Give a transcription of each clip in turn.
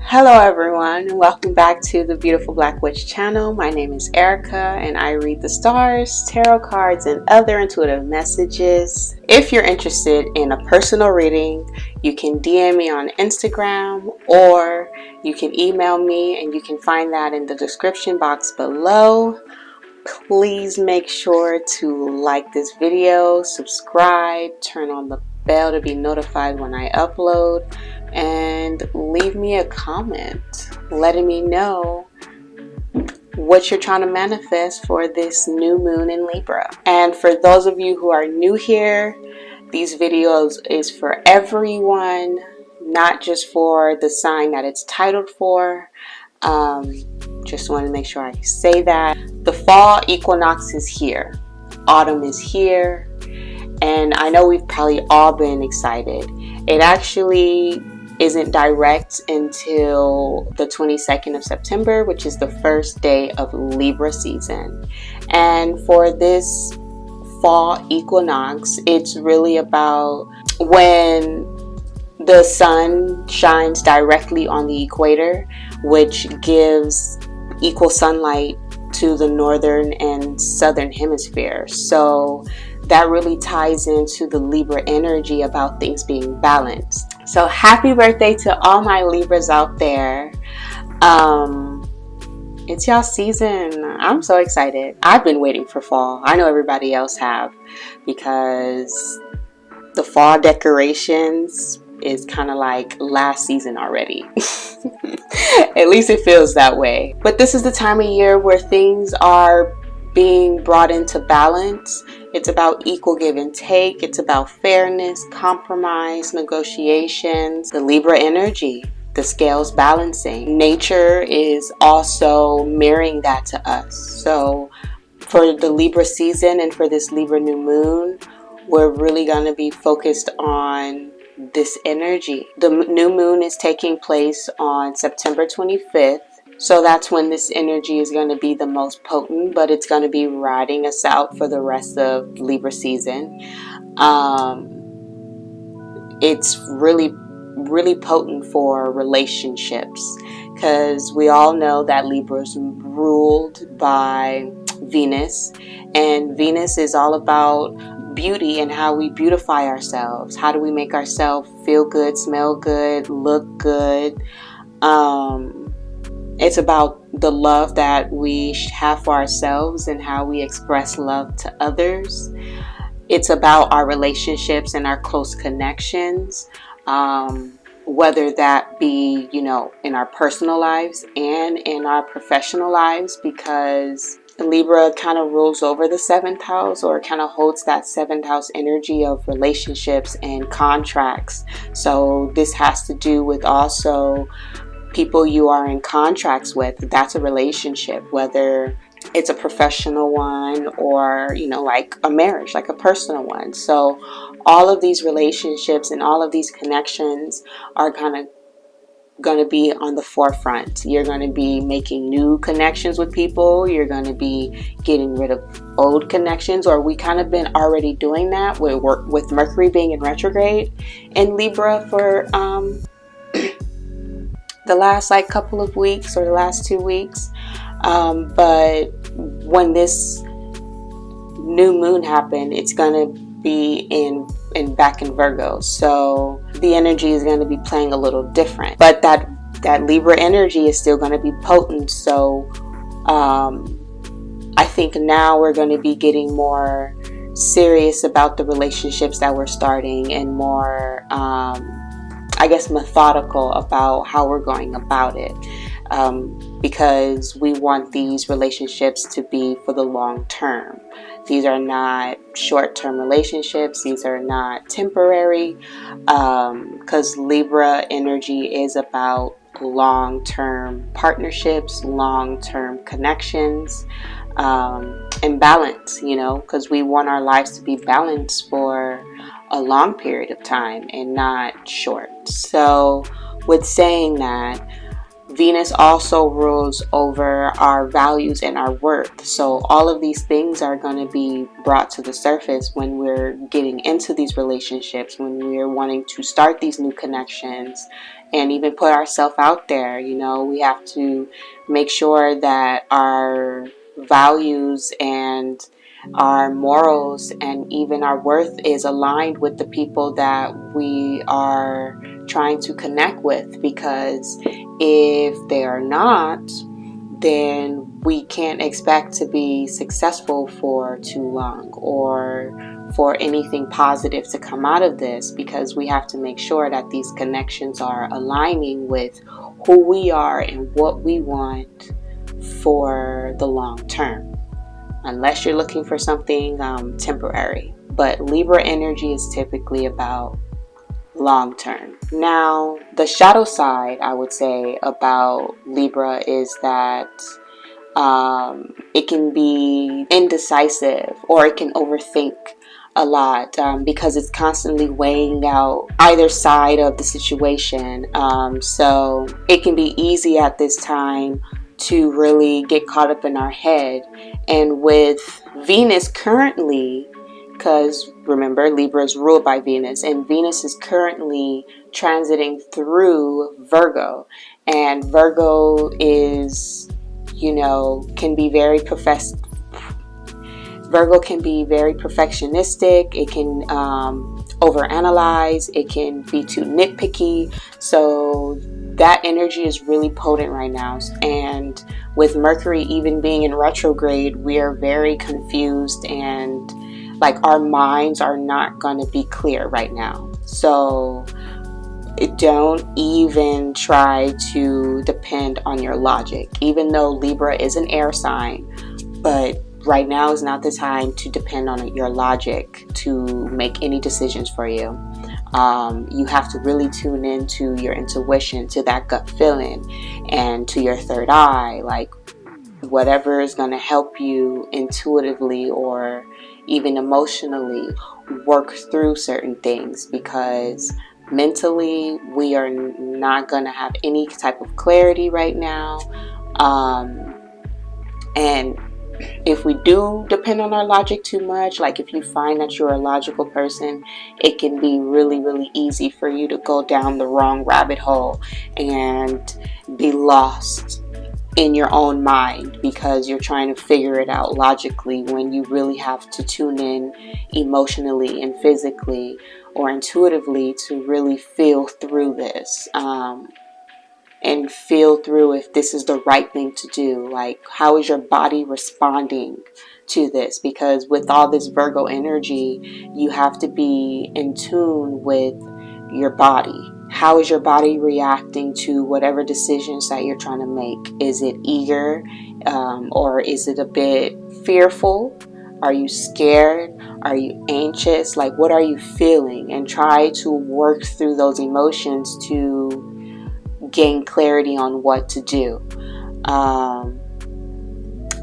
Hello everyone, and welcome back to the Beautiful Black Witch channel. My name is Erica and I read the stars, tarot cards, and other intuitive messages. If you're interested in a personal reading, you can DM me on Instagram or you can email me, and you can find that in the description box below. Please make sure to like this video, subscribe, turn on the bell to be notified when I upload, and leave me a comment letting me know what you're trying to manifest for this new moon in Libra. And for those of you who are new here, these videos is for everyone, not just for the sign that it's titled for. Just want to make sure I say that. The fall equinox is here. Autumn is here. And I know we've probably all been excited. It actually isn't direct until the 22nd of September, which is the first day of Libra season. And for this fall equinox, it's really about when the sun shines directly on the equator, which gives equal sunlight to the northern and southern hemisphere. So that really ties into the Libra energy about things being balanced. So happy birthday to all my Libras out there. It's y'all season. I'm so excited. I've been waiting for fall. I know everybody else have, because the fall decorations is kind of like last season already. At least it feels that way. But this is the time of year where things are being brought into balance. It's about equal give and take. It's about fairness, compromise, negotiations, the Libra energy, the scales balancing. Nature is also mirroring that to us. So for the Libra season and for this Libra new moon, we're really going to be focused on this energy. The new moon is taking place on September 25th. So that's when this energy is going to be the most potent, but it's going to be riding us out for the rest of Libra season. It's really potent for relationships, because we all know that Libra is ruled by Venus, and Venus is all about beauty and how we beautify ourselves. How do we make ourselves feel good, smell good, look good? It's about the love that we have for ourselves and how we express love to others. It's about our relationships and our close connections, whether that be, in our personal lives and in our professional lives, because Libra kind of rules over the 7th house, or kind of holds that 7th house energy of relationships and contracts. So this has to do with also people you are in contracts with. That's a relationship, whether it's a professional one or, like a marriage, like a personal one. So all of these relationships and all of these connections are kind of going to be on the forefront. You're going to be making new connections with people. You're going to be getting rid of old connections, or we kind of been already doing that with Mercury being in retrograde in Libra for the last couple of weeks, or the last 2 weeks. But when this new moon happened, it's going to be back in Virgo. So the energy is going to be playing a little different. But that Libra energy is still going to be potent. So I think now we're going to be getting more serious about the relationships that we're starting, and more methodical about how we're going about it, because we want these relationships to be for the long term. These are not short-term relationships. These are not temporary, because Libra energy is about long-term partnerships, long-term connections, and balance, because we want our lives to be balanced for a long period of time and not short. So with saying that, Venus also rules over our values and our worth. So all of these things are going to be brought to the surface when we're getting into these relationships, when we're wanting to start these new connections and even put ourselves out there. You know, we have to make sure that our values and our morals and even our worth is aligned with the people that we are trying to connect with, because if they are not, then we can't expect to be successful for too long or for anything positive to come out of this, because we have to make sure that these connections are aligning with who we are and what we want for the long term, unless you're looking for something temporary. But Libra energy is typically about long term. Now, the shadow side, I would say, about Libra is that it can be indecisive, or it can overthink a lot, because it's constantly weighing out either side of the situation. So it can be easy at this time to really get caught up in our head. And with Venus currently, because remember, Libra is ruled by Venus, and Venus is currently transiting through Virgo. And Virgo is, you know, can be very Virgo can be very perfectionistic. It can overanalyze. It can be too nitpicky. So that energy is really potent right now. And with Mercury even being in retrograde, we are very confused, and like our minds are not going to be clear right now. So don't even try to depend on your logic, even though Libra is an air sign. But right now is not the time to depend on your logic to make any decisions for you. You have to really tune into your intuition, to that gut feeling, and to your third eye, like whatever is going to help you intuitively or even emotionally work through certain things, because mentally we are not going to have any type of clarity right now. And if we do depend on our logic too much, like if you find that you're a logical person, it can be really, really easy for you to go down the wrong rabbit hole and be lost in your own mind, because you're trying to figure it out logically when you really have to tune in emotionally and physically or intuitively to really feel through this, and feel through if this is the right thing to do. Like, how is your body responding to this? Because with all this Virgo energy, you have to be in tune with your body. How is your body reacting to whatever decisions that you're trying to make? Is it eager, or is it a bit fearful? Are you scared? Are you anxious? Like, what are you feeling? And try to work through those emotions to gain clarity on what to do.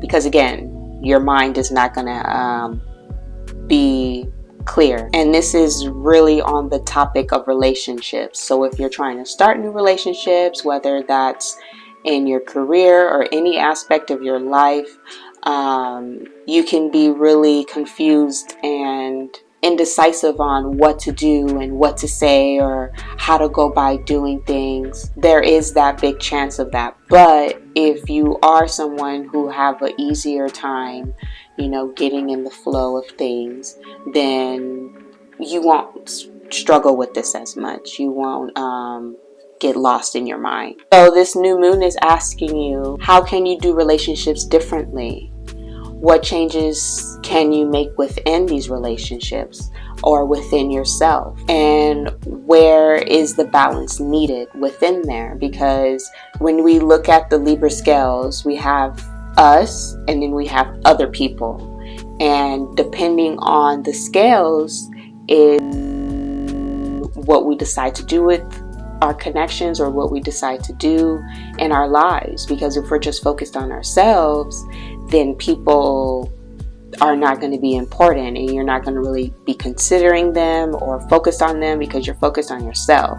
Because again, your mind is not going to be clear. And this is really on the topic of relationships. So if you're trying to start new relationships, whether that's in your career or any aspect of your life, you can be really confused and indecisive on what to do and what to say or how to go by doing things. There is that big chance of that. But if you are someone who have an easier time, you know, getting in the flow of things, then you won't struggle with this as much. You won't get lost in your mind. So this new moon is asking you, how can you do relationships differently? What changes can you make within these relationships or within yourself? And where is the balance needed within there? Because when we look at the Libra scales, we have us and then we have other people. And depending on the scales is what we decide to do with our connections or what we decide to do in our lives. Because if we're just focused on ourselves, then people are not going to be important and you're not going to really be considering them or focused on them because you're focused on yourself.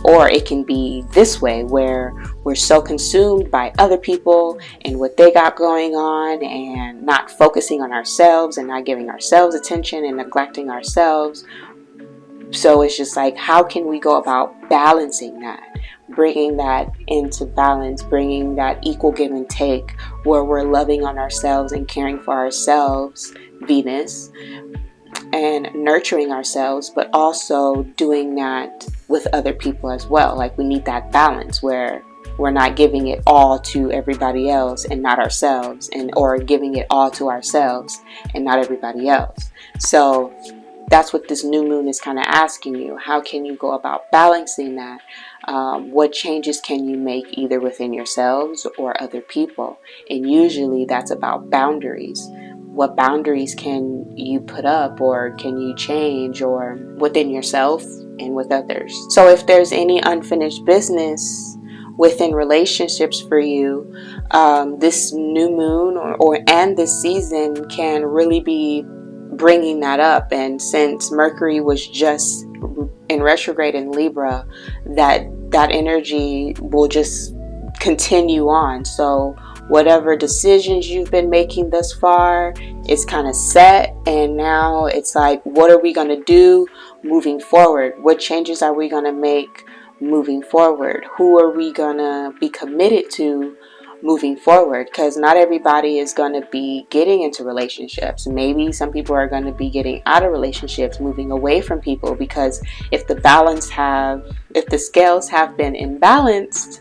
or it can be this way where we're so consumed by other people and what they got going on, and not focusing on ourselves and not giving ourselves attention and neglecting ourselves. So it's just like, how can we go about balancing that, bringing that into balance, bringing that equal give and take, where we're loving on ourselves and caring for ourselves, Venus, and nurturing ourselves, but also doing that with other people as well. Like, we need that balance where we're not giving it all to everybody else and not ourselves, or giving it all to ourselves and not everybody else. So that's what this new moon is kind of asking you. How can you go about balancing that? What changes can you make either within yourselves or other people? And usually that's about boundaries. What boundaries can you put up, or can you change, or within yourself and with others? So if there's any unfinished business within relationships for you, this new moon and this season can really be bringing that up. And since Mercury was just in retrograde in Libra, that energy will just continue on. So whatever decisions you've been making thus far is kind of set, and now it's like, what are we going to do moving forward? What changes are we going to make moving forward? Who are we going to be committed to moving forward? Because not everybody is going to be getting into relationships. Maybe some people are going to be getting out of relationships, moving away from people, because if the scales have been imbalanced,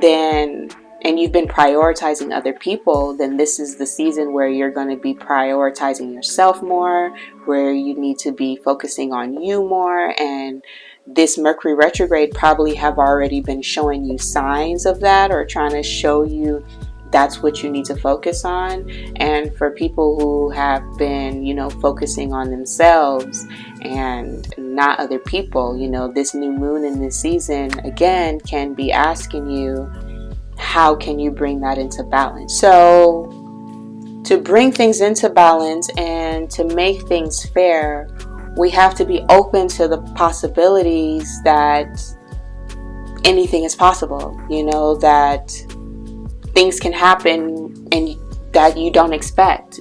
then, and you've been prioritizing other people, then this is the season where you're going to be prioritizing yourself more, where you need to be focusing on you more. And this Mercury retrograde probably have already been showing you signs of that, or trying to show you that's what you need to focus on. And for people who have been, focusing on themselves and not other people, this new moon in this season again can be asking you, how can you bring that into balance? So to bring things into balance and to make things fair, we have to be open to the possibilities that anything is possible, that things can happen and that you don't expect,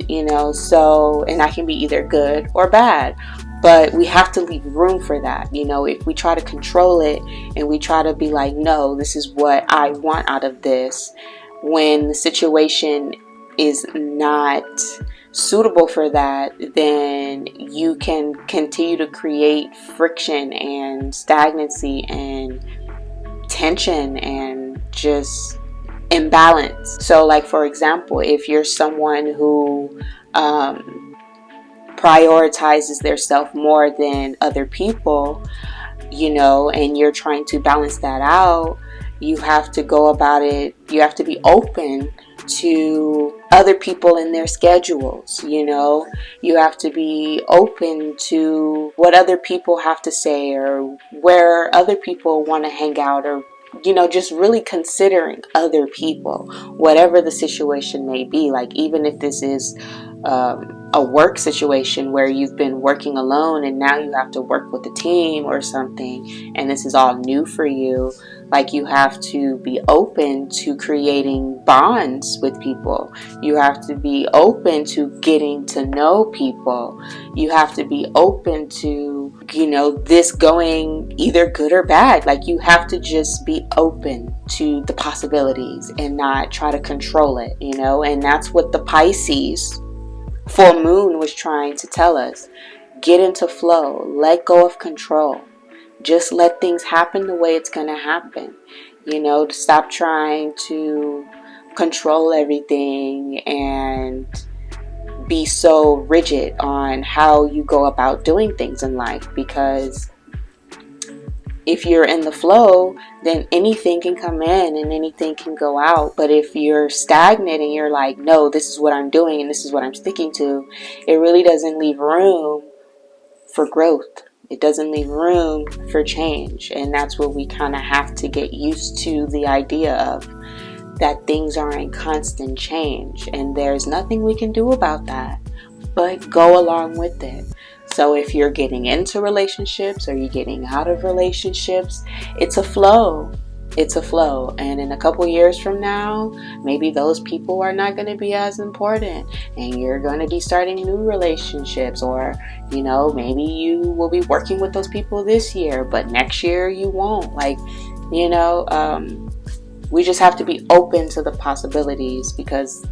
so, and that can be either good or bad, but we have to leave room for that. If we try to control it and we try to be like, no, this is what I want out of this, when the situation is not suitable for that, then you can continue to create friction and stagnancy and tension and just imbalance. So like, for example, if you're someone who prioritizes their self more than other people, and you're trying to balance that out, you have to go about it, you have to be open to other people and their schedules. You have to be open to what other people have to say, or where other people want to hang out, or just really considering other people, whatever the situation may be. Like, even if this is a work situation where you've been working alone and now you have to work with a team or something, and this is all new for you, like, you have to be open to creating bonds with people. You have to be open to getting to know people. You have to be open to, this going either good or bad. Like, you have to just be open to the possibilities and not try to control it, and that's what the Pisces full moon was trying to tell us. Get into flow, let go of control. Just let things happen the way it's going to happen. To stop trying to control everything and be so rigid on how you go about doing things in life. Because if you're in the flow, then anything can come in and anything can go out. But if you're stagnant and you're like, no, this is what I'm doing and this is what I'm sticking to, it really doesn't leave room for growth. It doesn't leave room for change. And that's what we kind of have to get used to, the idea of that things are in constant change. And there's nothing we can do about that but go along with it. So if you're getting into relationships or you're getting out of relationships, it's a flow. It's a flow. And in a couple years from now, maybe those people are not going to be as important and you're going to be starting new relationships, or, you know, maybe you will be working with those people this year, but next year you won't. Like, you know, we just have to be open to the possibilities, because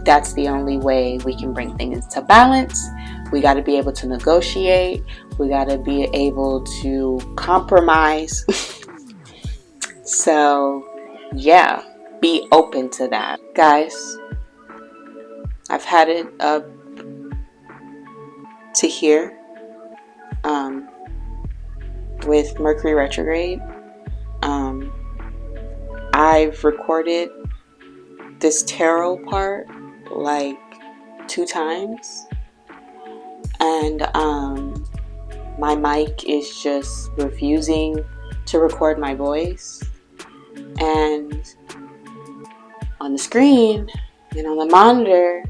that's the only way we can bring things to balance. We got to be able to negotiate. We got to be able to compromise. So, yeah, be open to that. Guys, I've had it up to here with Mercury retrograde. I've recorded this tarot part like 2 times, and my mic is just refusing to record my voice. And on the screen and on the monitor,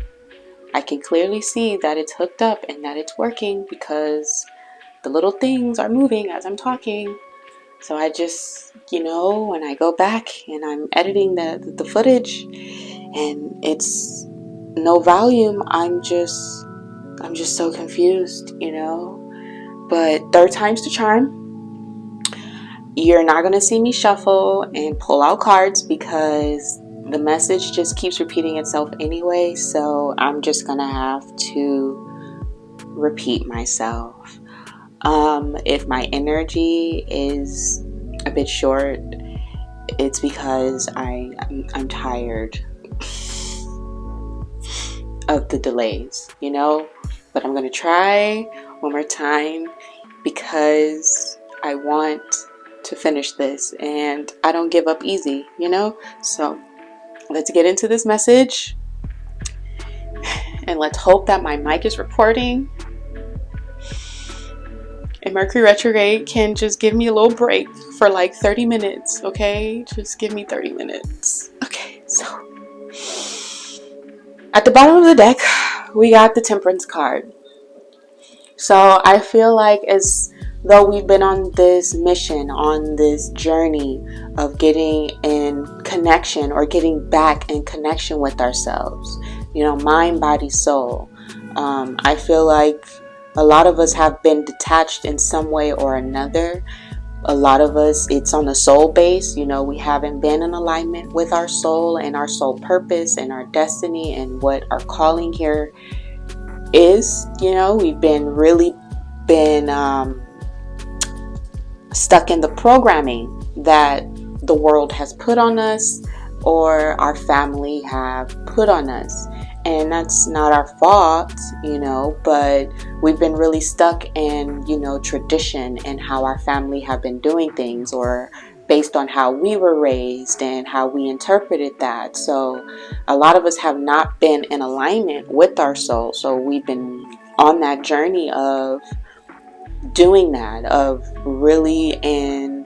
I can clearly see that it's hooked up and that it's working, because the little things are moving as I'm talking. So I just, you know, when I go back and I'm editing the footage and it's no volume, I'm just so confused, you know. But 3rd time's the charm. You're not going to see me shuffle and pull out cards, because the message just keeps repeating itself anyway. So I'm just going to have to repeat myself. If my energy is a bit short, it's because I'm tired of the delays, you know. But I'm going to try one more time, because I want to finish this and I don't give up easy, you know. So let's get into this message, and let's hope that my mic is recording and Mercury retrograde can just give me a little break for like 30 minutes. Okay, just give me 30 minutes. Okay, so at the bottom of the deck we got the Temperance card. So I feel like, as though we've been on this mission, on this journey of getting in connection, or getting back in connection with ourselves, you know, mind, body, soul. I feel like a lot of us have been detached in some way or another. A lot of us, it's on the soul base. You know, we haven't been in alignment with our soul and our soul purpose and our destiny and what our calling here is. You know, we've been stuck in the programming that the world has put on us, or our family have put on us. And that's not our fault, you know, but we've been really stuck in, you know, tradition and how our family have been doing things, or based on how we were raised and how we interpreted that. So a lot of us have not been in alignment with our soul. So we've been on that journey of doing that, of really in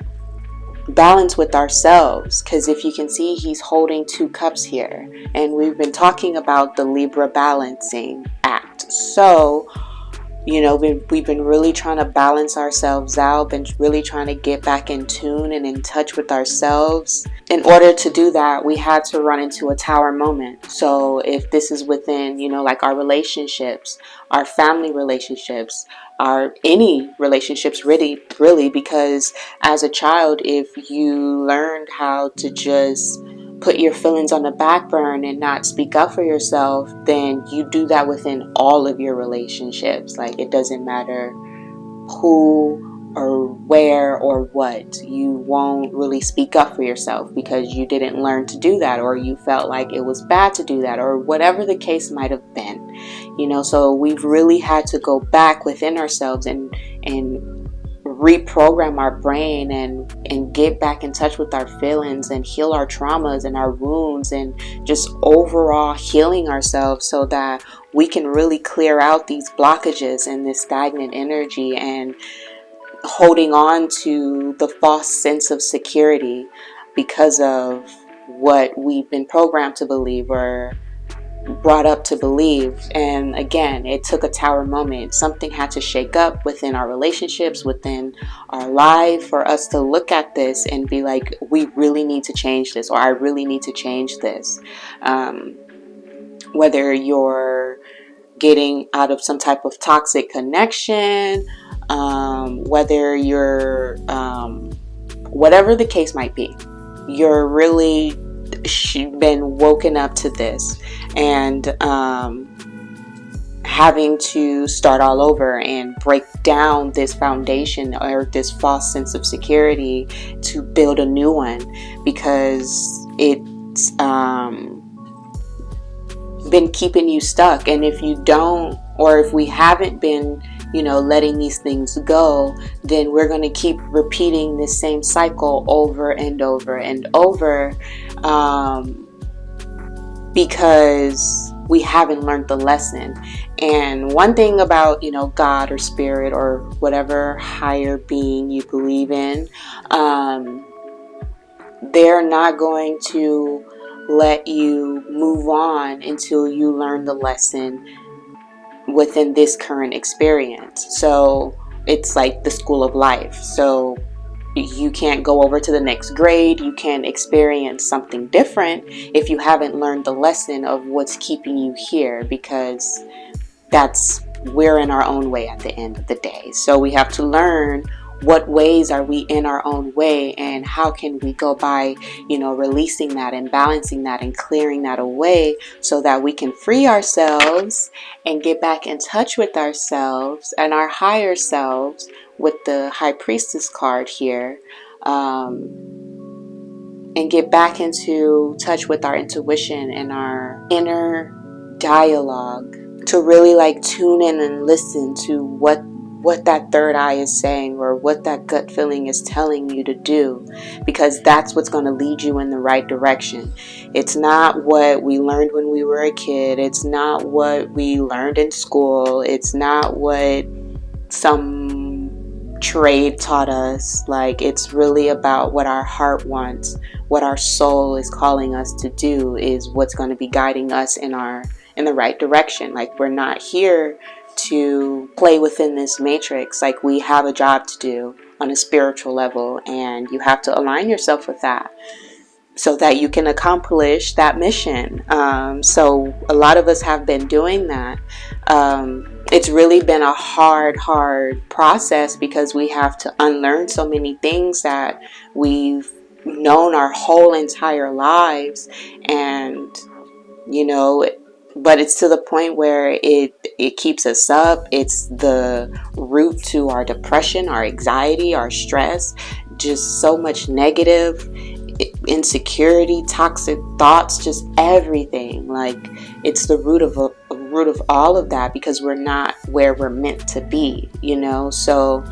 balance with ourselves. Because if you can see, he's holding 2 cups here, and we've been talking about the Libra balancing act. So, you know, we've been really trying to balance ourselves out, been really trying to get back in tune and in touch with ourselves. In order to do that, we had to run into a tower moment. So if this is within, you know, like our relationships, our family relationships, our any relationships, really, because as a child, if you learned how to just put your feelings on the back burner and not speak up for yourself, then you do that within all of your relationships. Like, it doesn't matter who or where or what, you won't really speak up for yourself because you didn't learn to do that, or you felt like it was bad to do that, or whatever the case might have been, you know. So we've really had to go back within ourselves and reprogram our brain and get back in touch with our feelings and heal our traumas and our wounds, and just overall healing ourselves, so that we can really clear out these blockages and this stagnant energy and holding on to the false sense of security because of what we've been programmed to believe, or brought up to believe. And again, it took a tower moment. Something had to shake up within our relationships, within our life, for us to look at this and be like, we really need to change this, or I really need to change this. Whether you're getting out of some type of toxic connection, whether you're whatever the case might be, you're really been woken up to this, and having to start all over and break down this foundation or this false sense of security to build a new one, because it's been keeping you stuck. And if you don't, or if we haven't been, letting these things go, then we're going to keep repeating this same cycle over and over and over, because we haven't learned the lesson. And one thing about, God or spirit or whatever higher being you believe in, they're not going to let you move on until you learn the lesson within this current experience. So it's like the school of life. So you can't go over to the next grade. You can't experience something different if you haven't learned the lesson of what's keeping you here, because we're in our own way at the end of the day. So we have to learn what ways are we in our own way, and how can we go by, releasing that and balancing that and clearing that away, so that we can free ourselves and get back in touch with ourselves and our higher selves with the High Priestess card here, and get back into touch with our intuition and our inner dialogue, to really tune in and listen to what that third eye is saying, or what that gut feeling is telling you to do, because that's what's going to lead you in the right direction. It's not what we learned when we were a kid. It's not what we learned in school. It's not what some trade taught us. It's really about what our heart wants, what our soul is calling us to do, is what's going to be guiding us in the right direction. We're not here to play within this matrix. We have a job to do on a spiritual level, and you have to align yourself with that so that you can accomplish that mission. So a lot of us have been doing that. It's really been a hard process, because we have to unlearn so many things that we've known our whole entire lives. And but it's to the point where it keeps us up. It's the root to our depression, our anxiety, our stress, just so much negative insecurity, toxic thoughts, just everything. It's the root of all of that, because we're not where we're meant to be, so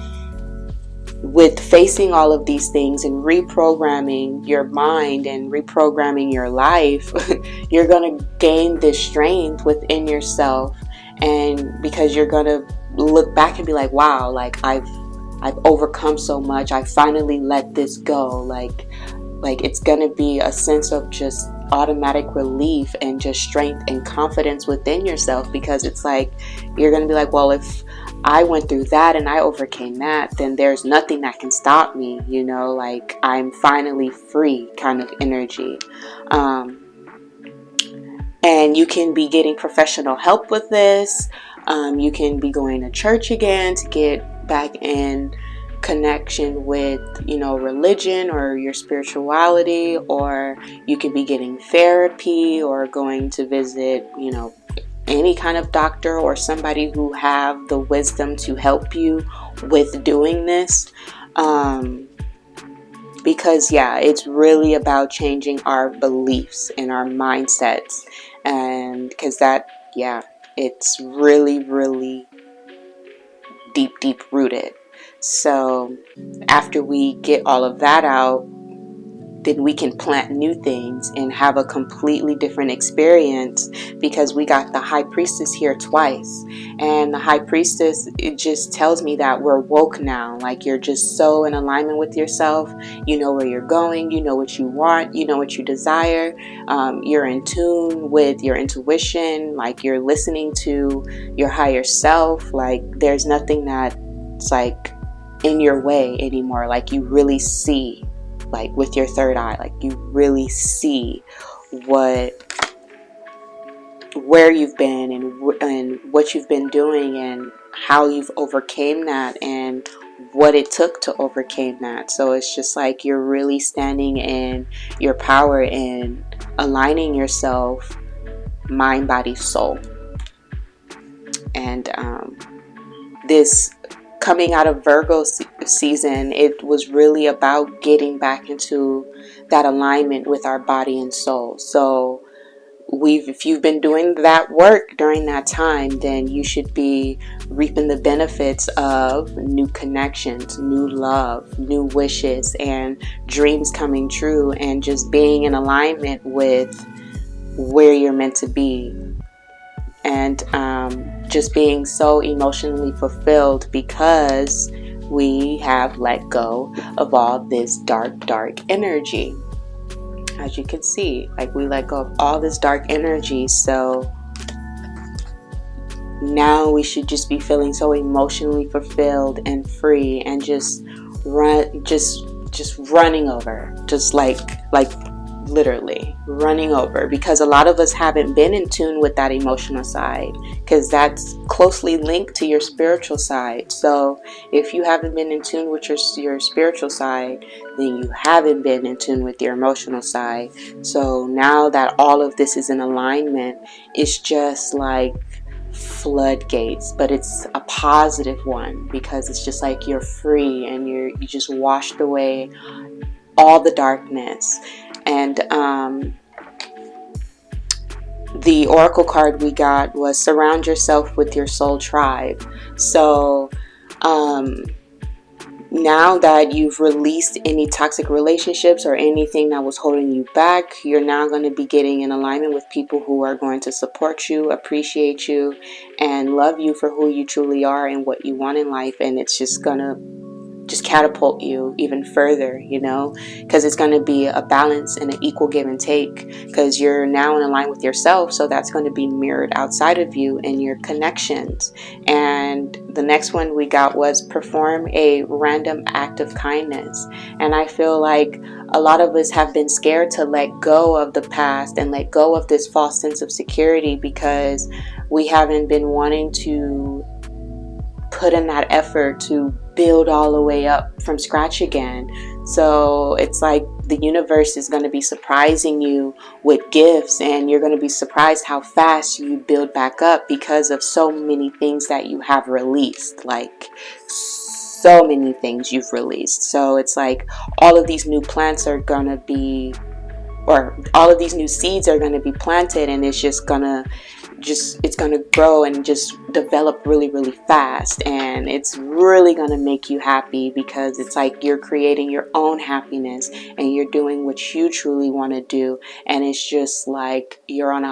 with facing all of these things and reprogramming your mind and reprogramming your life, you're going to gain this strength within yourself. And because you're going to look back and be like, wow, I've overcome so much. I finally let this go. It's going to be a sense of just automatic relief and just strength and confidence within yourself, because it's you're going to be like, well, if I went through that and I overcame that, then there's nothing that can stop me, I'm finally free kind of energy. And you can be getting professional help with this. You can be going to church again to get back in connection with, religion or your spirituality, or you could be getting therapy or going to visit, any kind of doctor or somebody who have the wisdom to help you with doing this. Because it's really about changing our beliefs and our mindsets, and because it's really, really deep rooted. So after we get all of that out, then we can plant new things and have a completely different experience, because we got the high priestess here twice. And the high priestess, it just tells me that we're woke now. Like, you're just so in alignment with yourself. You know where you're going, you know what you want, you know what you desire. You're in tune with your intuition, like you're listening to your higher self. Like, there's nothing that's like in your way anymore. Like, you really see, like with your third eye, like you really see where you've been and what you've been doing and how you've overcame that and what it took to overcome that. So it's just like you're really standing in your power and aligning yourself, mind, body, soul. And this coming out of Virgo season, it was really about getting back into that alignment with our body and soul. So if you've been doing that work during that time, then you should be reaping the benefits of new connections, new love, new wishes, and dreams coming true, and just being in alignment with where you're meant to be. And just being so emotionally fulfilled because we have let go of all this dark energy. As you can see, like, we let go of all this dark energy. So now we should just be feeling so emotionally fulfilled and free, and just running over, just like literally running over, because a lot of us haven't been in tune with that emotional side, because that's closely linked to your spiritual side. So if you haven't been in tune with your spiritual side, then you haven't been in tune with your emotional side. So now that all of this is in alignment, it's just like floodgates, but it's a positive one, because it's just like you're free and you just washed away all the darkness. And the oracle card we got was surround yourself with your soul tribe. So now that you've released any toxic relationships or anything that was holding you back, you're now going to be getting in alignment with people who are going to support you, appreciate you, and love you for who you truly are and what you want in life. And it's just going to catapult you even further, because it's going to be a balance and an equal give and take, because you're now in line with yourself. So that's going to be mirrored outside of you and your connections. And the next one we got was perform a random act of kindness. And I feel like a lot of us have been scared to let go of the past and let go of this false sense of security, because we haven't been wanting to put in that effort to build all the way up from scratch again. So it's like the universe is going to be surprising you with gifts, and you're going to be surprised how fast you build back up because of so many things that you have released. Like, so many things you've released. So it's like all of these new plants are going to be, or all of these new seeds are going to be planted, and it's going to grow and just develop really, really fast. And it's really going to make you happy, because it's like you're creating your own happiness and you're doing what you truly want to do. And it's just like you're on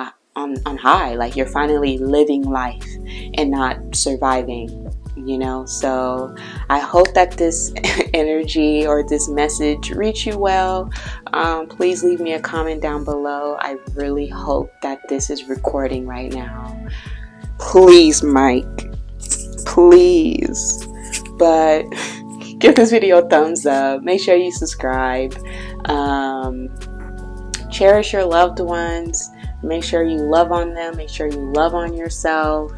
high, like you're finally living life and not surviving. So I hope that this energy or this message reach you well. Please leave me a comment down below. I really hope that this is recording right now. Please, Mike, please. But give this video a thumbs up. Make sure you subscribe. Cherish your loved ones. Make sure you love on them. Make sure you love on yourself.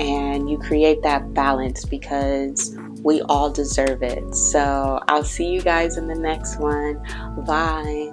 And you create that balance, because we all deserve it. So I'll see you guys in the next one. Bye.